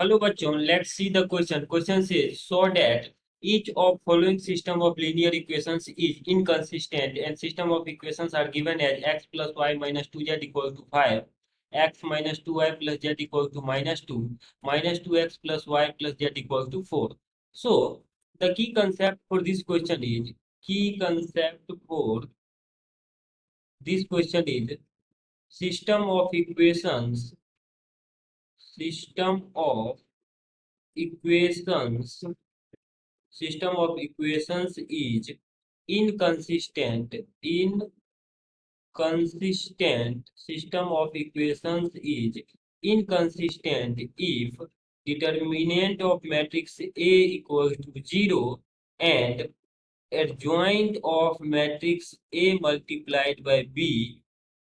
Hello bachon, let's see the question. Question says, so that each of following system of linear equations is inconsistent and system of equations are given as x plus y minus 2z equal to 5, x minus 2y plus z equal to minus 2, minus 2x plus y plus z equal to 4. So, the key concept for this question is system of equations, system of equations system of equations is inconsistent inconsistent system of equations is inconsistent if determinant of matrix A equals to 0 and adjoint of matrix A multiplied by B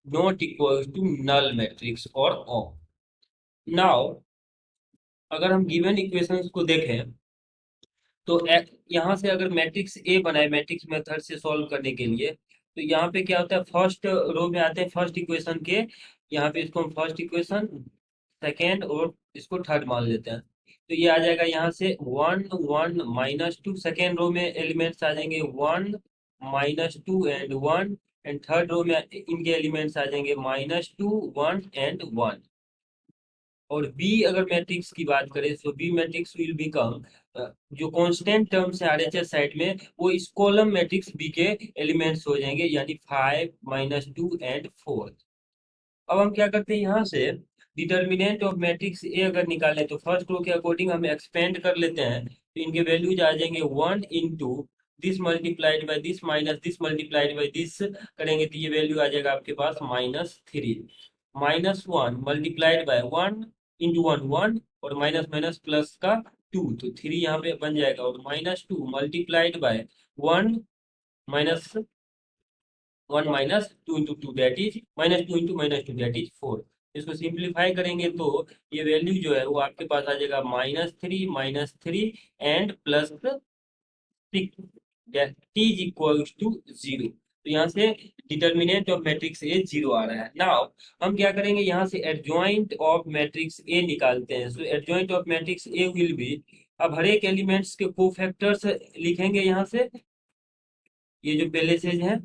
not equals to null matrix or O. Now अगर हम given equations को देखें तो यहाँ से अगर matrix A बनाए matrix method से सॉल्व करने के लिए तो यहाँ पे क्या होता है, फर्स्ट रो में आते हैं फर्स्ट इक्वेशन के। यहाँ पे इसको हम फर्स्ट इक्वेशन, सेकेंड और इसको थर्ड मान लेते हैं। तो ये आ जाएगा यहाँ से 1 1 -2। सेकेंड रो में एलिमेंट्स आ जाएंगे 1 -2 एंड 1। एंड थर्ड रो में इनके एलिमेंट्स आ जाएंगे -2 1 एंड 1। और बी अगर मैट्रिक्स की बात करें तो बी मैट्रिक्स विल बिकम, जो कांस्टेंट टर्म्स है आरएचएस साइड में वो इस कॉलम मैट्रिक्स बी के एलिमेंट्स हो जाएंगे, यानी 5 -2 एंड 4। अब हम क्या करते हैं, यहाँ से डिटर्मिनेंट ऑफ मैट्रिक्स ए अगर निकालें तो फर्स्ट रो के अकॉर्डिंग हम एक्सपेंड कर लेते हैं। तो इनके वैल्यूज आ जाएंगे 1 into this multiplied by this minus this multiplied by this करेंगे तो ये वैल्यू आ जाएगा आपके पास -3। -1 मल्टीप्लाइड बाय 1 इंटू 1 1 और माइनस माइनस प्लस का 2, तो 3 यहाँ पे बन जाएगा। और -2 multiplied by 1 -1 -2 into 2 that is -2 into -2 that is 4। इसको सिंप्लीफाई करेंगे तो ये वैल्यू जो है वो आपके पास आ जाएगा -3 and +6 that is equals to 0। तो यहाँ से डिटर्मिनेंट ऑफ मैट्रिक्स ए 0 आ रहा है। नाउ हम क्या करेंगे, यहाँ से एडजॉइंट ऑफ मैट्रिक्स ए निकालते हैं। So adjoint of matrix A will be, अब हर एक एलिमेंट्स के कोफैक्टर्स लिखेंगे यहाँ से, ये जो पहले से है,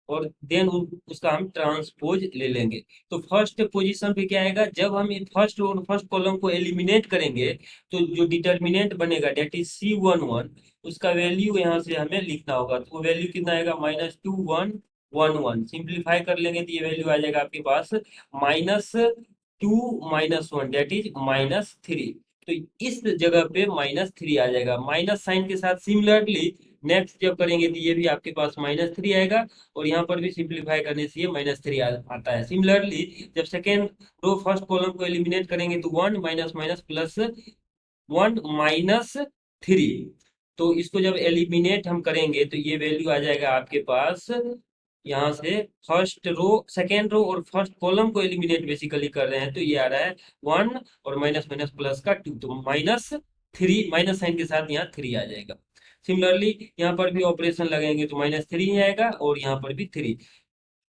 और देन उसका हम ट्रांसपोज ले लेंगे। तो फर्स्ट पोजीशन पे क्या आएगा, जब हम फर्स्ट और फर्स्ट कॉलम को एलिमिनेट करेंगे तो जो डिटर्मिनेंट बनेगा डेट इज C11, उसका वैल्यू यहाँ से हमें लिखना होगा। तो वो वैल्यू कितना आएगा, -2 1 1 1। सिंप्लीफाई कर लेंगे तो ये वैल्यू आ जाएगा आपके पास -2 -1 डेट इज -3। तो इस जगह पे -3 आ जाएगा माइनस साइन के साथ। सिमिलरली नेक्स्ट जब करेंगे तो ये भी आपके पास -3 आएगा और यहाँ पर भी सिंप्लीफाई करने से ये -3 आता है। सिमिलरली जब सेकेंड रो फर्स्ट कॉलम को एलिमिनेट करेंगे तो 1 माइनस माइनस प्लस 1 -3। तो इसको जब एलिमिनेट हम करेंगे तो ये वैल्यू आ जाएगा आपके पास, यहाँ से फर्स्ट रो सेकेंड रो और फर्स्ट कॉलम को एलिमिनेट बेसिकली कर रहे हैं तो ये आ रहा है 1 और माइनस माइनस प्लस का 2, तो -3 माइनस साइन के साथ यहाँ 3 आ जाएगा। सिमिलरली यहाँ पर भी ऑपरेशन लगेंगे तो -3 ही आएगा और यहाँ पर भी 3।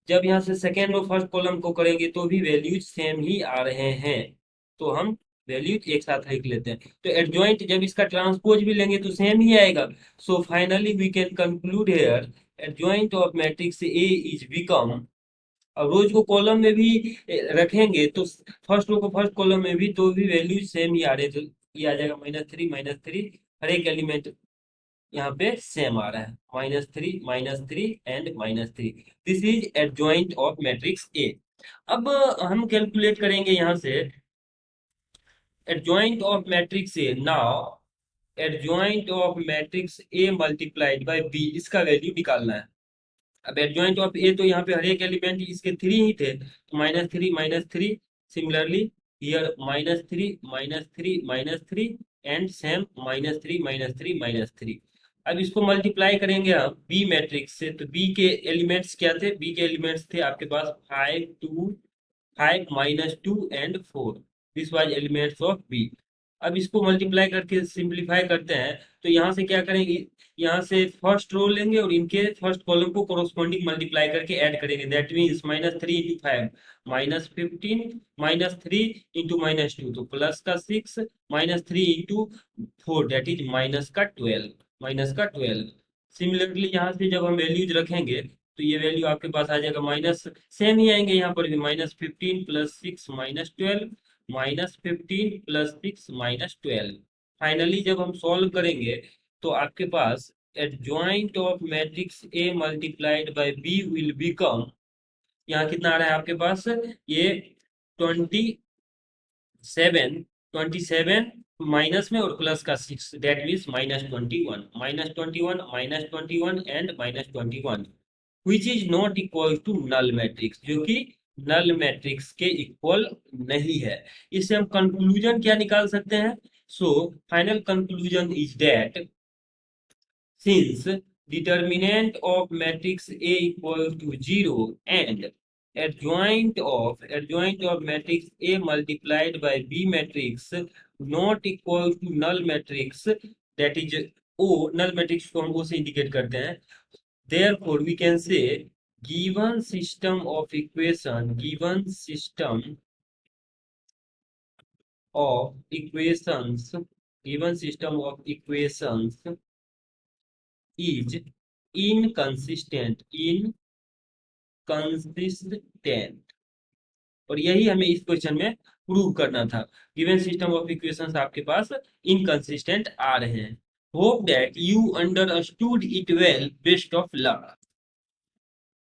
जब यहाँ से सेकेंड और फर्स्ट कॉलम को करेंगे तो भी वैल्यूज सेम ही आ रहे हैं, तो हम वैल्यूज एक साथ लिख लेते हैं। तो एडजॉइंट जब इसका ट्रांसपोज भी लेंगे तो सेम ही आएगा। So finally we can conclude here adjoint of matrix A is become, अब रोज को कॉलम में भी रखेंगे तो फर्स्ट रो को फर्स्ट कॉलम में भी तो भी वैल्यूज सेम ही आ रहे, तो ये आ जाएगा -3 हर एक एलिमेंट यहाँ पे सेम आ रहा है, -3 and -3। This is adjoint of matrix A. अब हम कैलकुलेट करेंगे यहाँ से adjoint of matrix A. Now adjoint of matrix A multiplied by B, इसका वैल्यू निकालना है। अब एडजॉइंट ऑफ ए तो यहाँ पे हर एक एलिमेंट इसके 3 ही थे, तो -3 सिमिलरली हियर -3 एंड सेम -3 अब इसको मल्टीप्लाई करेंगे हम बी मैट्रिक्स से। तो बी के एलिमेंट्स क्या थे, बी के एलिमेंट्स थे आपके पास 5 -2 and 4। This was elements of B. अब इसको मल्टीप्लाई करके सिंप्लीफाई करते हैं, तो यहाँ से क्या करेंगे, यहाँ से फर्स्ट रो लेंगे और इनके फर्स्ट कॉलम को कोरोस्पोंडिंग मल्टीप्लाई करके ऐड करेंगे। दैट मीन्स -3 × 5 -15, -3 × -2 तो +6, -3 × 4 दैट इज -12। सिमिलरली यहाँ से जब हम वैल्यूज रखेंगे तो ये वैल्यू आपके पास आ जाएगा माइनस, सेम ही आएंगे यहाँ पर भी, -15 + 6 -12, -15 + 6 -12। फाइनली जब हम सॉल्व करेंगे तो आपके पास adjoint of matrix A multiplied by B will become, यहाँ कितना आ रहा है आपके पास, ये 27 माइनस में और प्लस का 6 that means -21, -21 and -21 which is not equal to null matrix, जो कि नल मैट्रिक्स के इक्वल नहीं है। इससे हम कंक्लूजन क्या निकाल सकते हैं? So final conclusion is that since determinant of matrix A equals to 0 and adjoint of matrix A multiplied by B matrix not equal to null matrix, that is O, null matrix को हम O से indicate करते हैं। Therefore we can say given system of equation is inconsistent, और यही हमें इस question में प्रूव करना था। गिवन सिस्टम ऑफ इक्वेशंस आपके पास इनकंसिस्टेंट आ रहे हैं। Hope that you understood it well. Best of luck.